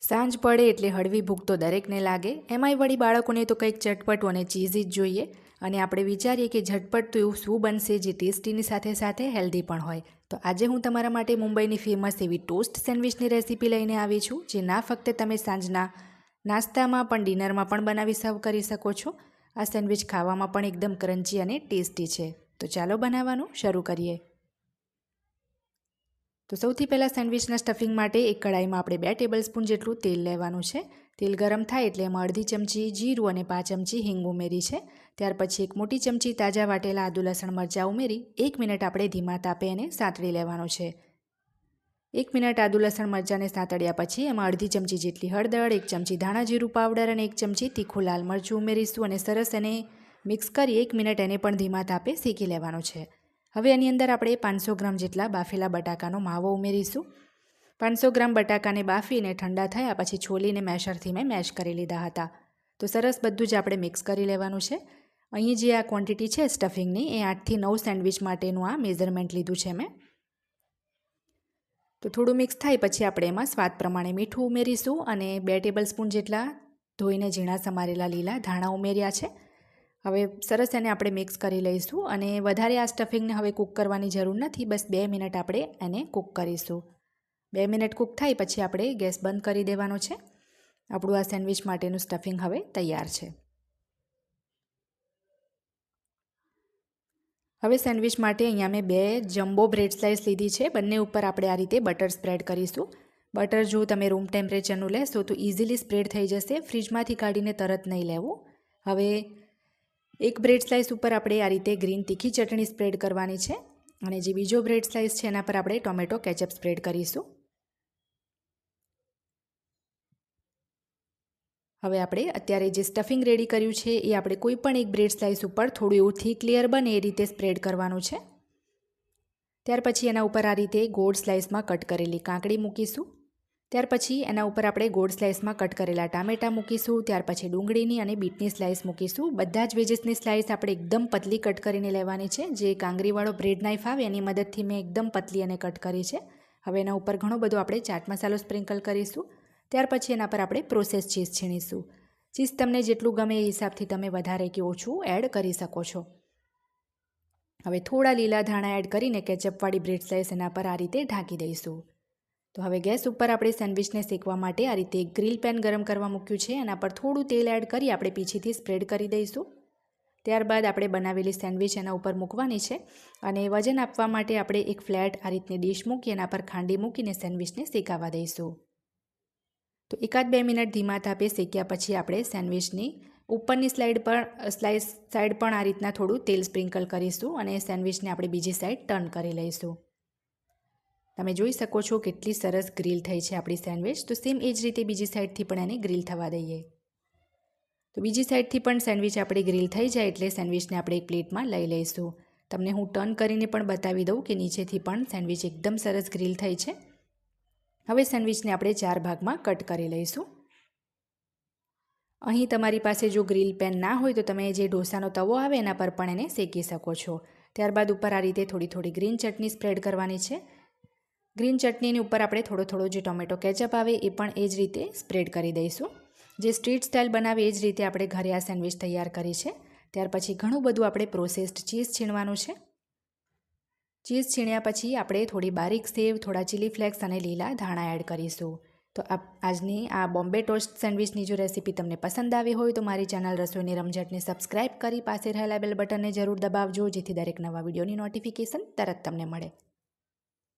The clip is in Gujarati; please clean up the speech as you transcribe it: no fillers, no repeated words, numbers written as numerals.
સાંજ પડે એટલે હળવી ભૂખ તો દરેકને લાગે, એમાંય વળી બાળકોને તો કંઈક ચટપટું અને ચીઝી જ જોઈએ. અને આપણે વિચારીએ કે ઝટપટ તો એવું શું બનશે જે ટેસ્ટીની સાથે સાથે હેલ્ધી પણ હોય. તો આજે હું તમારા માટે મુંબઈની ફેમસ એવી ટોસ્ટ સેન્ડવિચની રેસીપી લઈને આવી છું, જે ના ફક્ત તમે સાંજના નાસ્તામાં પણ ડિનરમાં પણ બનાવી સર્વ કરી શકો છો. આ સેન્ડવિચ ખાવામાં પણ એકદમ ક્રન્ચી અને ટેસ્ટી છે. તો ચાલો બનાવવાનું શરૂ કરીએ. તો સૌથી પહેલાં સેન્ડવિચના સ્ટફિંગ માટે એક કડાઈમાં આપણે 2 ટેબલસ્પૂન જેટલું તેલ લેવાનું છે. તેલ ગરમ થાય એટલે એમાં અડધી ચમચી જીરું અને 5 ચમચી હિંગ ઉમેરી છે. ત્યાર પછી 1 મોટી ચમચી તાજા વાટેલા આદુ લસણ મરચાં ઉમેરી 1 મિનિટ આપણે ધીમા તાપે એને સાંતળી લેવાનું છે. 1 મિનિટ આદુ લસણ મરચાંને સાંતળ્યા પછી એમાં અડધી ચમચી જેટલી હળદર, 1 ચમચી ધાણા જીરું પાવડર અને 1 ચમચી તીખું લાલ મરચું ઉમેરીશું અને સરસ એને મિક્સ કરી 1 મિનિટ એને પણ ધીમા તાપે શેકી લેવાનું છે. હવે એની અંદર આપણે 500 ગ્રામ જેટલા બાફેલા બટાકાનો માવો ઉમેરીશું. 500 ગ્રામ બટાકાને બાફીને ઠંડા થયા પછી છોલીને મેશરથી મેં મેશ કરી લીધા હતા. તો સરસ બધું જ આપણે મિક્સ કરી લેવાનું છે. અહીં જે આ ક્વોન્ટિટી છે સ્ટફિંગની એ 8થી 9 સેન્ડવિચ માટેનું આ મેઝરમેન્ટ લીધું છે મેં. તો થોડું મિક્સ થાય પછી આપણે એમાં સ્વાદ પ્રમાણે મીઠું ઉમેરીશું અને 2 ટેબલસ્પૂન જેટલા ધોઈને ઝીણા સમારેલા લીલા ધાણા ઉમેર્યા છે. હવે સરસ એને આપણે મિક્સ કરી લઈશું અને વધારે આ સ્ટફિંગને હવે કૂક કરવાની જરૂર નથી. બસ 2 મિનિટ આપણે એને કૂક કરીશું. 2 મિનિટ કૂક થાય પછી આપણે ગેસ બંધ કરી દેવાનો છે. આપણું આ સેન્ડવિચ માટેનું સ્ટફિંગ હવે તૈયાર છે. હવે સેન્ડવિચ માટે અહીંયા મેં 2 જમ્બો બ્રેડ સ્લાઇસ લીધી છે. બંને ઉપર આપણે આ રીતે બટર સ્પ્રેડ કરીશું. બટર જો તમે રૂમ ટેમ્પરેચરનું લેશો તો ઇઝીલી સ્પ્રેડ થઈ જશે. ફ્રીજમાંથી કાઢીને તરત નહીં લેવું. હવે એક બ્રેડ સ્લાઇસ ઉપર આપણે આ રીતે ગ્રીન તીખી ચટણી સ્પ્રેડ કરવાની છે અને જે બીજો બ્રેડ સ્લાઇસ છે એના પર આપણે ટોમેટો કેચઅપ સ્પ્રેડ કરીશું. હવે આપણે અત્યારે જે સ્ટફિંગ રેડી કર્યું છે એ આપણે કોઈ પણ એક બ્રેડ સ્લાઇસ ઉપર થોડું એવું થીક લેયર બને એ રીતે સ્પ્રેડ કરવાનું છે. ત્યાર પછી એના ઉપર આ રીતે ગોળ સ્લાઇસમાં કટ કરેલી કાકડી મૂકીશું. ત્યાર પછી એના ઉપર આપણે ગોળ સ્લાઇસમાં કટ કરેલા ટામેટાં મૂકીશું. ત્યાર પછી ડુંગળીની અને બીટની સ્લાઇસ મૂકીશું. બધા જ વેજીસની સ્લાઇસ આપણે એકદમ પતલી કટ કરીને લેવાની છે. જે કાંગરીવાળો બ્રેડ નાઇફ આવે એની મદદથી મેં એકદમ પતલી અને કટ કરી છે. હવે એના ઉપર ઘણો બધો આપણે ચાટ મસાલો સ્પ્રિંકલ કરીશું. ત્યાર પછી એના પર આપણે પ્રોસેસ ચીઝ છીણીશું. ચીઝ તમને જેટલું ગમે એ હિસાબથી તમે વધારે કે ઓછું એડ કરી શકો છો. હવે થોડા લીલા ધાણા એડ કરીને કેચઅપવાળી બ્રેડ સ્લાઇસ એના પર આ રીતે ઢાંકી દઈશું. તો હવે ગેસ ઉપર આપણે સેન્ડવિચને શેકવા માટે આ રીતે એક ગ્રીલ પેન ગરમ કરવા મૂક્યું છે. એના પર થોડું તેલ એડ કરી આપણે પીછીથી સ્પ્રેડ કરી દઈશું. ત્યારબાદ આપણે બનાવેલી સેન્ડવિચ એના ઉપર મૂકવાની છે અને વજન આપવા માટે આપણે એક ફ્લેટ આ રીતની ડીશ મૂકી એના પર ખાંડી મૂકીને સેન્ડવિચને શેકાવા દઈશું. તો 1-2 મિનિટ ધીમા તાપે શેક્યા પછી આપણે સેન્ડવિચની ઉપરની સાઈડ પણ આ રીતના થોડું તેલ સ્પ્રિંકલ કરીશું અને સેન્ડવિચને આપણે બીજી સાઈડ ટર્ન કરી લઈશું. તમે જોઈ શકો છો કેટલી સરસ ગ્રીલ થઈ છે આપણી સેન્ડવિચ. તો સેમ એ જ રીતે બીજી સાઈડથી પણ એને ગ્રીલ થવા દઈએ. તો બીજી સાઈડથી પણ સેન્ડવિચ આપણી ગ્રીલ થઈ જાય એટલે સેન્ડવિચને આપણે એક પ્લેટમાં લઈ લઈશું. તમને હું ટર્ન કરીને પણ બતાવી દઉં કે નીચેથી પણ સેન્ડવિચ એકદમ સરસ ગ્રીલ થઈ છે. હવે સેન્ડવિચને આપણે 4 ભાગમાં કટ કરી લઈશું. અહીં તમારી પાસે જો ગ્રીલ પેન ના હોય તો તમે જે ઢોસાનો તવો આવે એના પર પણ એને શેકી શકો છો. ત્યારબાદ ઉપર આ રીતે થોડી ગ્રીન ચટણી સ્પ્રેડ કરવાની છે. ગ્રીન ચટણીની ઉપર આપણે થોડો જે ટોમેટો કેચઅપ આવે એ પણ એ જ રીતે સ્પ્રેડ કરી દઈશું. જે સ્ટ્રીટ સ્ટાઇલ બનાવે એ જ રીતે આપણે ઘરે આ સેન્ડવિચ તૈયાર કરી છે. ત્યાર પછી ઘણું બધું આપણે પ્રોસેસ્ડ ચીઝ છીણવાનું છે. ચીઝ છીણ્યા પછી આપણે થોડી બારીક સેવ, થોડા ચીલી ફ્લેક્સ અને લીલા ધાણા એડ કરીશું. તો આજની આ બોમ્બે ટોસ્ટ સેન્ડવિચની જો રેસીપી તમને પસંદ આવી હોય તો મારી ચેનલ રસોઈની રમઝટને સબસ્ક્રાઇબ કરી પાસે રહેલા બેલ બટનને જરૂર દબાવજો, જેથી દરેક નવા વિડીયોની નોટિફિકેશન તરત તમને મળે.